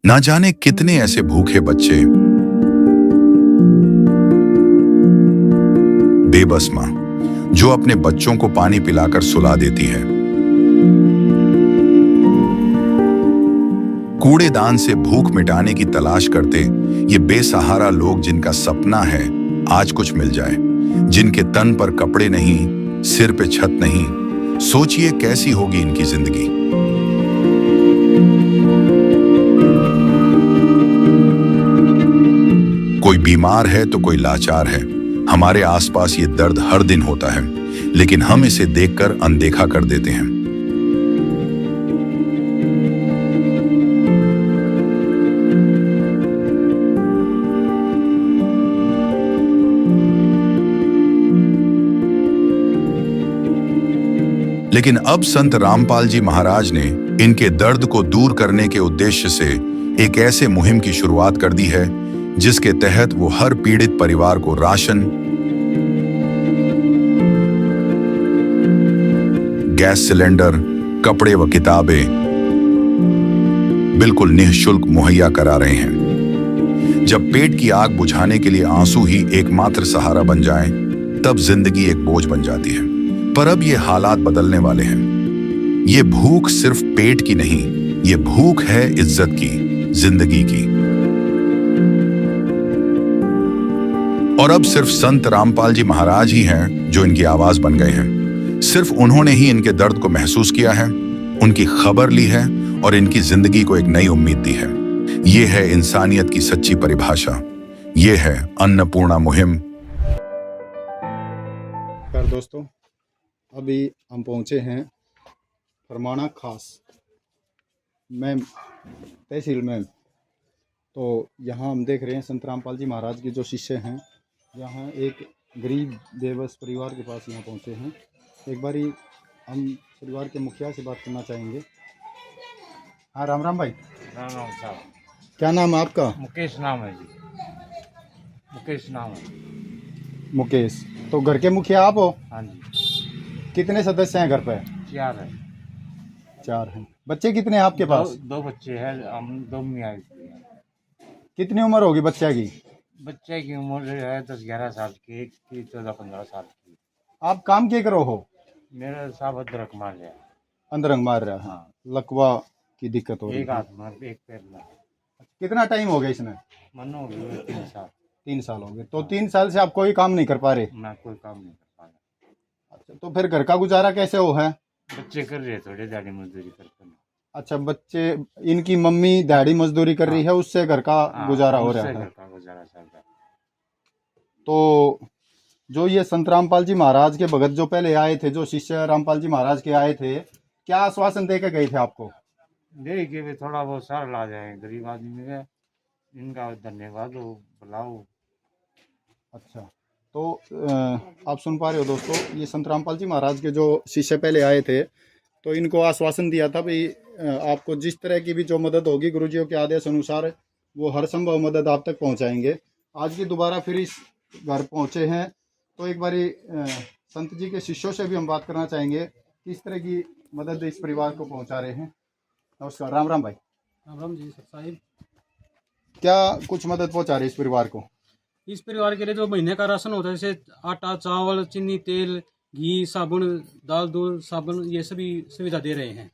ना जाने कितने ऐसे भूखे बच्चे, बेबस माँ जो अपने बच्चों को पानी पिलाकर सुला देती है। कूड़ेदान से भूख मिटाने की तलाश करते ये बेसहारा लोग जिनका सपना है आज कुछ मिल जाए, जिनके तन पर कपड़े नहीं, सिर पे छत नहीं, सोचिए कैसी होगी इनकी जिंदगी। कोई बीमार है तो कोई लाचार है। हमारे आसपास ये दर्द हर दिन होता है, लेकिन हम इसे देखकर अनदेखा कर देते हैं। लेकिन अब संत रामपाल जी महाराज ने इनके दर्द को दूर करने के उद्देश्य से एक ऐसे मुहिम की शुरुआत कर दी है जिसके तहत वो हर पीड़ित परिवार को राशन, गैस सिलेंडर, कपड़े व किताबें बिल्कुल निःशुल्क मुहैया करा रहे हैं। जब पेट की आग बुझाने के लिए आंसू ही एकमात्र सहारा बन जाएं, तब जिंदगी एक बोझ बन जाती है। पर अब ये हालात बदलने वाले हैं। ये भूख सिर्फ पेट की नहीं, ये भूख है इज्जत की, जिंदगी की। और अब सिर्फ संत रामपाल जी महाराज ही हैं जो इनकी आवाज बन गए हैं। सिर्फ उन्होंने ही इनके दर्द को महसूस किया है, उनकी खबर ली है और इनकी जिंदगी को एक नई उम्मीद दी है। ये है इंसानियत की सच्ची परिभाषा। ये है अन्नपूर्णा मुहिम। दोस्तों, अभी हम पहुंचे हैं फरमाना खास में तहसील में। तो यहाँ हम देख रहे हैं संत रामपाल जी महाराज के जो शिष्य हैं, यहाँ एक गरीब बेबस परिवार के पास यहाँ पहुँचे हैं। एक बारी हम परिवार के मुखिया से बात करना चाहेंगे। हाँ, राम राम भाई। राम राम साहब। क्या नाम है आपका? मुकेश नाम है जी, मुकेश नाम है। मुकेश। तो घर के मुखिया आप हो? हाँ जी। कितने सदस्य हैं घर पे? 4 है। 4 हैं। बच्चे कितने हैं आपके पास? दो बच्चे हैं, हम 2 मियाँ। कितनी उम्र होगी बच्चे की? बच्चे की उम्र है 10-11 साल की, एक की 14-15 साल की। आप काम क्या करो हो? मेरा साहब अदरक मार लिया। अंदरंग मार रहा है। हाँ। लकवा की दिक्कत हो रही एक है। हाथ में, एक पैर में। कितना टाइम हो गया इसमें? मन हो गई 3 साल। 3 साल हो गए। तो 3 साल से आप कोई काम नहीं कर पा रहे? मैं कोई काम नहीं कर पा रहा। अच्छा, तो फिर घर का गुजारा कैसे हो है? बच्चे कर रहे, थोड़े दिहाड़ी मजदूरी करते हैं। अच्छा, बच्चे, इनकी मम्मी दिहाड़ी मजदूरी कर रही है, उससे घर का गुजारा हो रहा उससे है। घर का गुजारा चल रहा है। तो जो ये संत रामपाल जी महाराज के भगत जो पहले आए थे, जो शिष्य रामपाल जी महाराज के आए थे, क्या आश्वासन दे के गए थे आपको? दे के भी थोड़ा बहुत सार ला जाए गरीब आदमी में, इनका धन्यवाद हो, बुलाओ। अच्छा, तो आप सुन पा रहे हो दोस्तों, ये संत रामपाल जी महाराज के जो शिष्य पहले आए थे, तो इनको आश्वासन दिया था भाई आपको जिस तरह की भी जो मदद होगी गुरुजियों के आदेश अनुसार वो हर संभव मदद आप तक पहुंचाएंगे। आज भी दोबारा फिर इस घर पहुंचे हैं, तो एक बारी संत जी के शिष्यों से भी हम बात करना चाहेंगे किस तरह की मदद इस परिवार को पहुंचा रहे हैं। नमस्कार। राम राम भाई। राम राम जी साहिब। क्या कुछ मदद पहुंचा रहे इस परिवार को? इस परिवार के लिए जो महीने का राशन होता है, जैसे आटा, चावल, चीनी, तेल, घी, साबुन, दाल, दूध, साबुन, ये सभी सुविधा दे रहे हैं।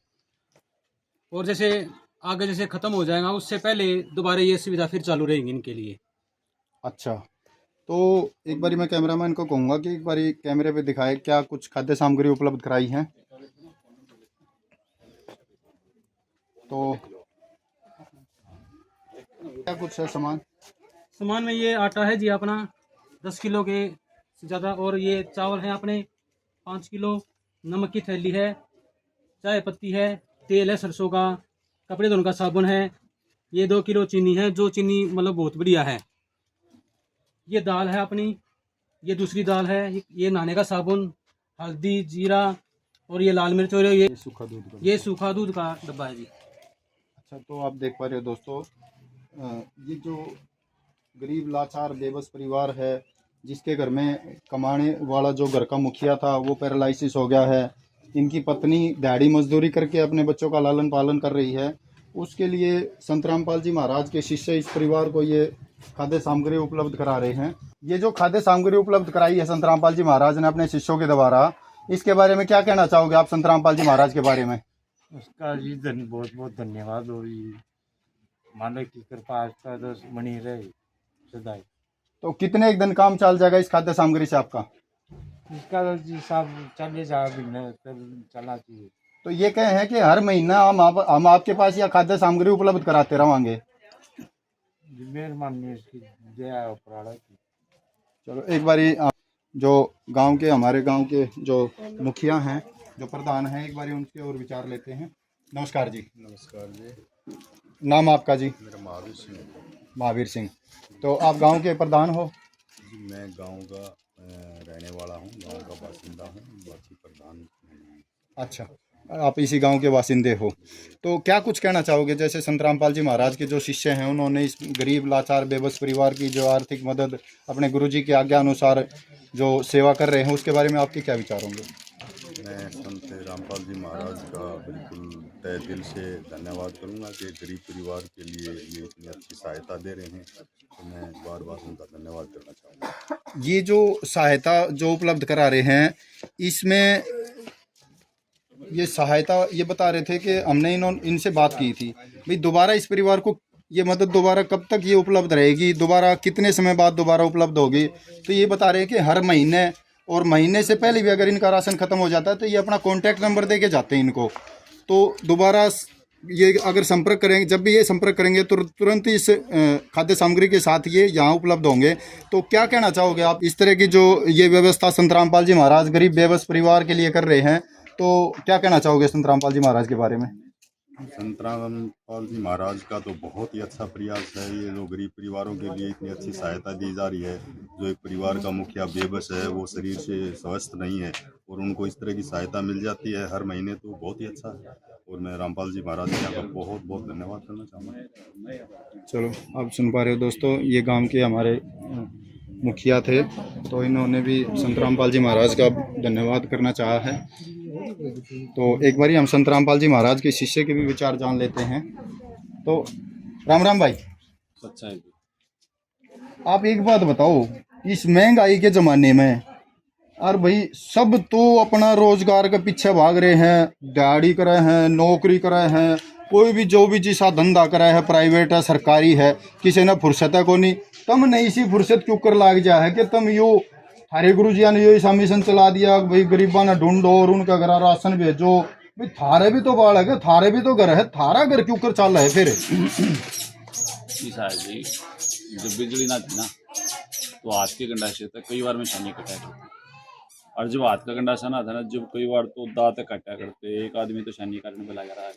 और जैसे आगे जैसे ख़त्म हो जाएगा उससे पहले दोबारा ये सुविधा फिर चालू रहेंगी इनके लिए। अच्छा, तो एक बारी मैं कैमरामैन को कहूँगा कि एक बारी कैमरे पे दिखाए क्या कुछ खाद्य सामग्री उपलब्ध कराई है। तो क्या कुछ है सामान? सामान में ये आटा है जी अपना 10 किलो के से ज़्यादा, और ये चावल है अपने 5 किलो, नमक की थैली है, चाय पत्ती है, तेल है सरसों का, कपड़े धोने का साबुन है, ये 2 किलो चीनी है, जो चीनी मतलब बहुत बढ़िया है। ये दाल है अपनी, ये दूसरी दाल है, ये नहाने का साबुन, हल्दी, जीरा, और ये लाल मिर्च, और ये सूखा दूध का। ये सूखा दूध का डब्बा है जी। अच्छा, तो आप देख पा रहे हो दोस्तों, ये जो गरीब लाचार बेबस परिवार है, जिसके घर में कमाने वाला जो घर का मुखिया था वो पैरालिसिस हो गया है, इनकी पत्नी दिहाड़ी मजदूरी करके अपने बच्चों का लालन पालन कर रही है, उसके लिए संत रामपाल जी महाराज के शिष्य इस परिवार को ये खाद्य सामग्री उपलब्ध करा रहे हैं। ये जो खाद्य सामग्री उपलब्ध कराई है संत रामपाल जी महाराज ने अपने शिष्यों के द्वारा, इसके बारे में क्या कहना चाहोगे आप संत रामपाल जी महाराज के बारे में? उसका जी बहुत बहुत धन्यवाद। और ये मालिक की कृपा आपका तो बनी रहे सदाई। तो कितने एक दिन काम चल जाएगा इस खाद्य सामग्री से आपका? इसका तो जी सब चले जा चला चाहिए। तो ये कहे हैं कि हर महीना हम आपके पास यह खाद्य सामग्री उपलब्ध कराते रहेंगे। मेहरबानी इसकी दया और प्राणा की। चलो एक बारी जो गांव के हमारे गांव के जो मुखिया हैं, जो प्रधान हैं, एक बारी उनके और विचार लेते हैं। नमस्कार जी। नमस्कार जी। नाम आपका जी? मेरा महावीर सिंह। महावीर सिंह। तो आप गांव के प्रधान हो? जी मैं गांव का रहने वाला हूं, गांव का बासिंदा हूं, बाकी प्रधान नहीं। अच्छा, आप इसी गांव के बासिंदे हो। तो क्या कुछ कहना चाहोगे, जैसे संत रामपाल जी महाराज के जो शिष्य हैं उन्होंने इस गरीब लाचार बेबस परिवार की जो आर्थिक मदद अपने गुरुजी की आज्ञा अनुसार जो सेवा कर रहे हैं, उसके बारे में आपके क्या विचार होंगे? मैं संत रामपाल जी महाराज का बिल्कुल तहे दिल से धन्यवाद करूंगा कि गरीब परिवार के लिए ये इतनी अच्छी सहायता दे रहे हैं, तो मैं बार बार उनका धन्यवाद करना चाहूँगा। ये जो सहायता जो उपलब्ध करा रहे हैं, इसमें ये सहायता ये बता रहे थे कि हमने इनसे बात की थी भाई दोबारा इस परिवार को ये मदद दोबारा कब तक ये उपलब्ध रहेगी, दोबारा कितने समय बाद दोबारा उपलब्ध होगी। तो ये बता रहे हैं कि हर महीने और महीने से पहले भी अगर इनका राशन खत्म हो जाता है तो ये अपना कॉन्टैक्ट नंबर दे के जाते हैं इनको, तो दोबारा ये अगर संपर्क करेंगे, जब भी ये संपर्क करेंगे तो तुरंत इस खाद्य सामग्री के साथ ये यहाँ उपलब्ध होंगे। तो क्या कहना चाहोगे आप, इस तरह की जो ये व्यवस्था संत रामपाल जी महाराज गरीब बेबस परिवार के लिए कर रहे हैं, तो क्या कहना चाहोगे संत रामपाल जी महाराज के बारे में? संत रामपाल जी महाराज का तो बहुत ही अच्छा प्रयास है। ये जो गरीब परिवारों के लिए इतनी अच्छी सहायता दी जा रही है, जो एक परिवार का मुखिया बेबस है, वो शरीर से स्वस्थ नहीं है और उनको इस तरह की सहायता मिल जाती है हर महीने, तो बहुत ही अच्छा है। और मैं रामपाल जी महाराज जी का बहुत बहुत धन्यवाद करना चाहूँगा। चलो आप सुन पा रहे हो दोस्तों, ये गांव के हमारे मुखिया थे, तो इन्होंने भी संत रामपाल जी महाराज का धन्यवाद करना चाहा है। तो एक बारी हम संत रामपाल जी महाराज के शिष्य के भी विचार जान लेते हैं। तो राम राम भाई। अच्छा है। आप एक बात बताओ, इस महंगाई के ज़माने में और भाई सब तो अपना रोजगार के पीछे भाग रहे हैं, दिहाड़ी करे हैं, नौकरी करे हैं, कोई भी जो भी जिसा धंधा करे है, प्राइवेट है सरकारी है, किसी ने फुर्सत है को नहीं। तम नहीं इसी फुर्सत क्यों कर लाग जा है कि तुम यो थारे गुरु जी ने यो ऐसा मिशन चला दिया भाई गरीबा ने ढूंढो और उनका घर राशन भेजो। भाई थारे भी तो बालक है, थारे भी तो घर है, थारा घर क्यों कर चल रहा है फिर? जी जब बिजली ना थी ना तो हाथ के गंडासे तक कई बार में छानी कटाया करते, और जब हाथ का गंडासा ना था ना, जब कई बार तो दांत काटा करते, एक आदमी तो छानी काटने में लगा रहा है।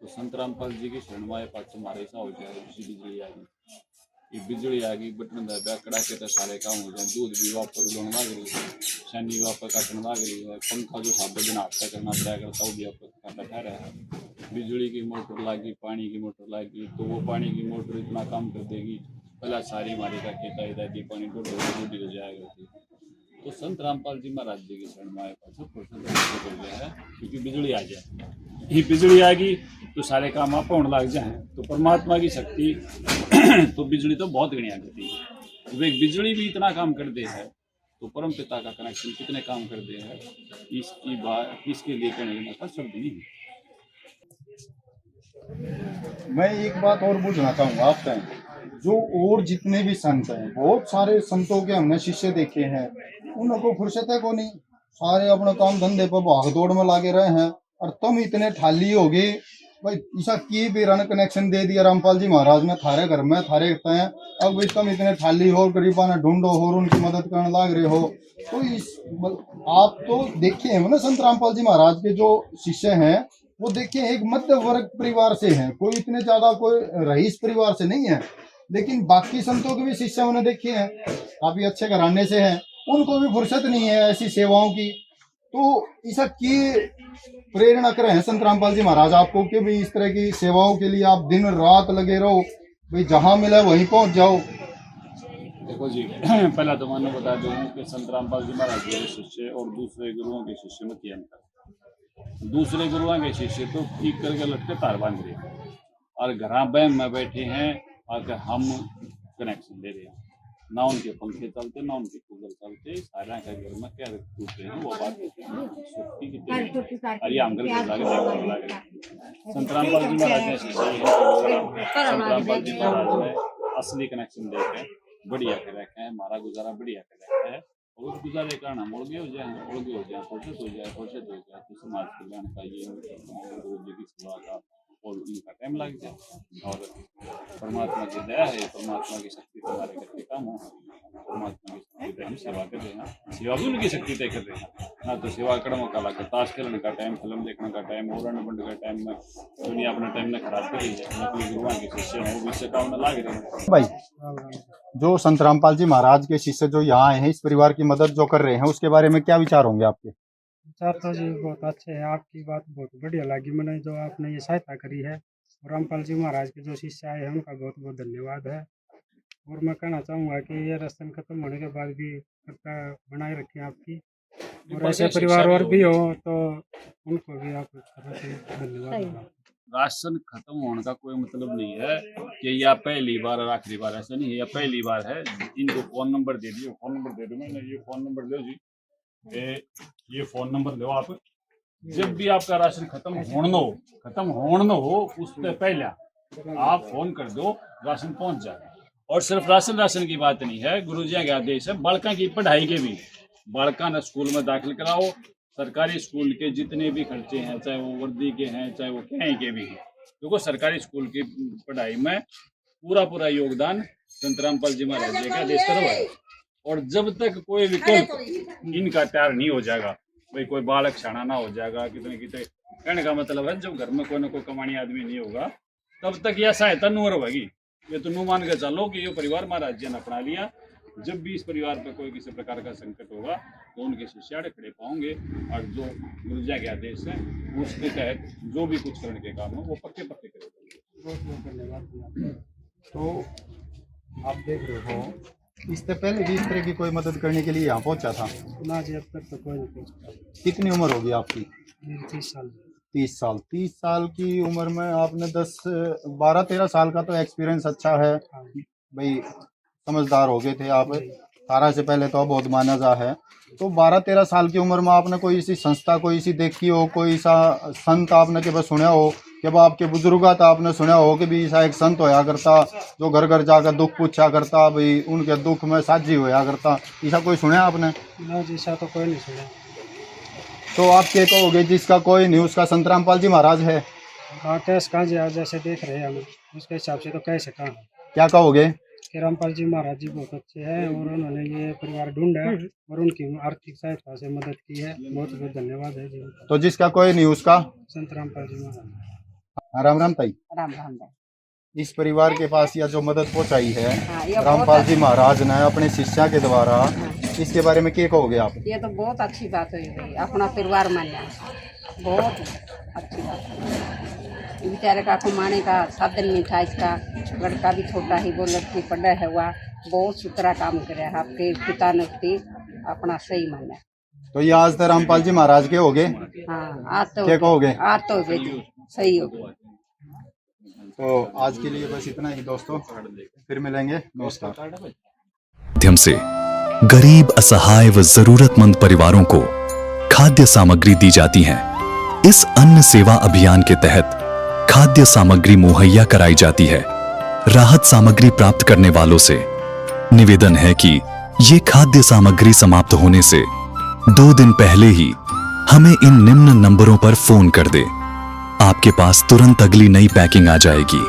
तो संत रामपाल जी की शरण माए पास हमारे ऐसा हो जाए, बिजली आ गई, ये बिजली आ गई, बटन दबा कड़ाके तो सारे काम हो जाए। दूध भी वापस लोन लाग रही है, छानी वापस काटने लाग रही है, पंखा जो सात दिन हाथ का करना पड़ा करता वो भी वापस बैठा रहा है। बिजली की मोटर लागी, पानी की मोटर लागी, तो वो पानी की मोटर इतना काम कर देगी, पहला सारी हमारी का खेता दादी पानी को डूबी हो जाएगा। तो संत रामपाल जी महाराज जी की शरण माए पास कर गया है, क्योंकि बिजली आ जाए, ही बिजली आएगी तो सारे काम आप होने लग जाए। तो परमात्मा की शक्ति तो बिजली तो बहुत गणिया करती है। जब एक बिजली भी इतना काम कर दे है तो परम पिता का कनेक्शन कितने काम कर दे है, इसकी बात इसके लिए कहने का शब्द नहीं है। मैं एक बात और पूछना चाहूँगा आपसे, जो और जितने भी संत हैं, बहुत सारे संतों के हमने शिष्य देखे हैं, उनको फुर्सत है को नहीं, सारे अपने काम धंधे पर भाग दौड़ में लागे रहे हैं, और तुम इतने ठाली हो गए भाई, ऐसा की भी रन कनेक्शन दे दिया रामपाल जी महाराज ने थारे घर में, थारे हैं, अब भाई तुम इतने ठाली हो, गरीबा ने ढूंढो और उनकी मदद करने लाग रहे हो। तो इस आप तो देखे हैं ना संत रामपाल जी महाराज के जो शिष्य हैं, वो देखिए एक मध्य वर्ग परिवार से हैं, कोई इतने ज्यादा कोई रईस परिवार से नहीं है। लेकिन बाकी संतों के भी शिष्य उन्हें देखे हैं, काफी अच्छे घराने से हैं, उनको भी फुर्सत नहीं है ऐसी सेवाओं की। तो ऐसा की प्रेरणा कर रहे हैं संत रामपाल जी महाराज आपको कि भी इस तरह की सेवाओं के लिए आप दिन रात लगे रहो, भाई जहां मिले वहीं पहुंच जाओ? देखो जी, पहला तो मैंने बता दूं कि संत रामपाल जी महाराज के शिष्य और दूसरे गुरुओं के शिष्य में क्या अंतर। दूसरे गुरुओं के शिष्य तो ठीक करके लटके तार बांध रहे हैं और घर बहम में बैठे हैं आकर हम कनेक्शन दे रहे हैं। ना उनके पंखे चलते ना उनके कूलर चलते, सारा का घर में क्या टूट रहे हैं वो बात होती है। और ये हम घर लगे संत रामपाल जी महाराज ने संत रामपाल जी महाराज ने असली कनेक्शन देकर बढ़िया कर रखे हैं, हमारा गुजारा बढ़िया कर रखा है। और उस गुजारे कारण हम उड़गे हो जाए फुर्सत हो जाए तो समाज कल्याण का ये गुरु जी की सेवा का और उनका टाइम लग जाए। और परमात्मा की दया है, परमात्मा की शक्ति से हमारे घर के काम हो, परमात्मा की शक्ति से हम सेवा कर रहे हैं, सेवा भी उनकी शक्ति तय कर रहे हैं ना। तो सेवा कर्मों का लगा ताश खेलने का टाइम, फिल्म देखने का टाइम, और बंड का टाइम में दुनिया अपना टाइम ने खराब कर रही है। नकली गुरुओं के शिष्य हैं वो भी इससे काम में लाग रहे हैं। भाई जो संत रामपाल जी महाराज के शिष्य जो यहाँ आए हैं, इस परिवार की मदद जो कर रहे हैं, उसके बारे में क्या विचार होंगे आपके? विचार तो जी बहुत अच्छे हैं, आपकी बात बहुत बढ़िया लगी मैंने, जो आपने ये सहायता करी है। और रामपाल जी महाराज के जो शिष्य आए हैं उनका बहुत बहुत धन्यवाद है। और मैं कहना चाहूँगा कि ये राशन खत्म होने के बाद भी कृपा बनाए रखें आपकी, और ऐसे परिवार और भी हो तो उनको भी आप धन्यवाद। राशन खत्म होने का कोई मतलब नहीं है कि या पहली बार और आखिरी बार, ऐसा नहीं है। या पहली बार है, इनको फोन नंबर दे दियो, फोन नंबर दे दो, मैंने ये फोन नंबर लो जी, ये फोन नंबर लो आप। जब भी आपका राशन खत्म होना हो उससे पहले आप फोन कर दो, राशन पहुंच जाए। और सिर्फ राशन की बात नहीं है, गुरुजी के आदेश है बालका की पढ़ाई के भी, बालका ने स्कूल में दाखिल कराओ। सरकारी स्कूल के जितने भी खर्चे हैं, चाहे वो वर्दी के हैं चाहे वो कहीं के भी हैं, क्योंकि सरकारी स्कूल की पढ़ाई में पूरा योगदान संत रामपाल जी महाराज जी का आदेश करवाए। और जब तक कोई विकल्प इनका तैयार नहीं हो जाएगा, भाई कोई बालक शाना ना हो जाएगा, कितने कहने का मतलब है जब घर में कोई ना कोई कमानी आदमी नहीं होगा तब तक यह सहायता न रहेगी। ये तो नु मान के चलो कि ये परिवार महाराज जी ने अपना लिया। जब भी इस परिवार पर कोई किसी प्रकार का संकट होगा तो उनके शिष्य खड़े पाओगे, और जो गुरुजी के आदेश है उसके तहत जो भी कुछ करने के काम हो वो पक्के करेंगे। बहुत बहुत धन्यवाद। तो आप देख रहे हो, इससे पहले भी इस तरह की कोई मदद करने के लिए यहाँ पहुँचा था ना जी, अब तक तो कोई नहीं पहुँचता। कितनी उम्र होगी आपकी? 30 साल। 30 साल। 30 साल की उम्र में आपने 12-13 साल का तो एक्सपीरियंस अच्छा है भाई, समझदार हो गए थे आप। 18 से पहले तो बहुत माना जा है। तो 12-13 साल की उम्र में आपने कोई ऐसी संस्था कोई ऐसी देखी हो, कोई ऐसा संत आपने के बस सुना हो कि वो आपके बुजुर्ग था, आपने सुना हो कि भी ऐसा एक संत होया करता जो घर घर जाकर दुख पूछा करता, भाई उनके दुख में साझी होया करता, ऐसा कोई सुना आपने? ना जी, ऐसा तो कोई नहीं सुना। तो आप क्या कहोगे जिसका कोई नहीं उसका संत रामपाल जी महाराज है? हाँ, कैसे कहाँ जी, आज जैसे देख रहे हैं हम उसके हिसाब से तो कैसे कहाँ। क्या कहोगे? कि रामपाल जी महाराज जी बहुत अच्छे हैं और उन्होंने ये परिवार ढूंढा और उनकी आर्थिक सहायता से मदद की है। बहुत बहुत धन्यवाद है जी। तो जिसका कोई नहीं उसका संत रामपाल जी महाराज। राम राम ताई। राम राम। इस परिवार के पास यह जो मदद पहुंचाई है रामपाल जी महाराज ने अपने शिष्या के द्वारा, इसके बारे में क्या कहोगे आप? ये तो बहुत अच्छी बात हुई भाई, अपना परिवार मानना बहुत अच्छी बात है। बेचारे का कमाने का साधन नहीं था, इसका लड़का भी छोटा ही, वो लड़की पढ़ा है हुआ, बहुत सुथरा काम करे। आपके पिता ने भी अपना सही माना। तो ये आज तो रामपाल जी महाराज के हो गए। हाँ, आज तो क्या कहोगे? आज तो सही हो गया। तो आज के लिए बस इतना ही दोस्तों, फिर मिलेंगे। नमस्कार। माध्यम से गरीब, असहाय व जरूरतमंद परिवारों को खाद्य सामग्री दी जाती है। इस अन्न सेवा अभियान के तहत खाद्य सामग्री मुहैया कराई जाती है। राहत सामग्री प्राप्त करने वालों से निवेदन है कि ये खाद्य सामग्री समाप्त होने से 2 दिन पहले ही हमें इन निम्न नंबरों पर फोन कर दे। आपके पास तुरंत अगली नई पैकिंग आ जाएगी।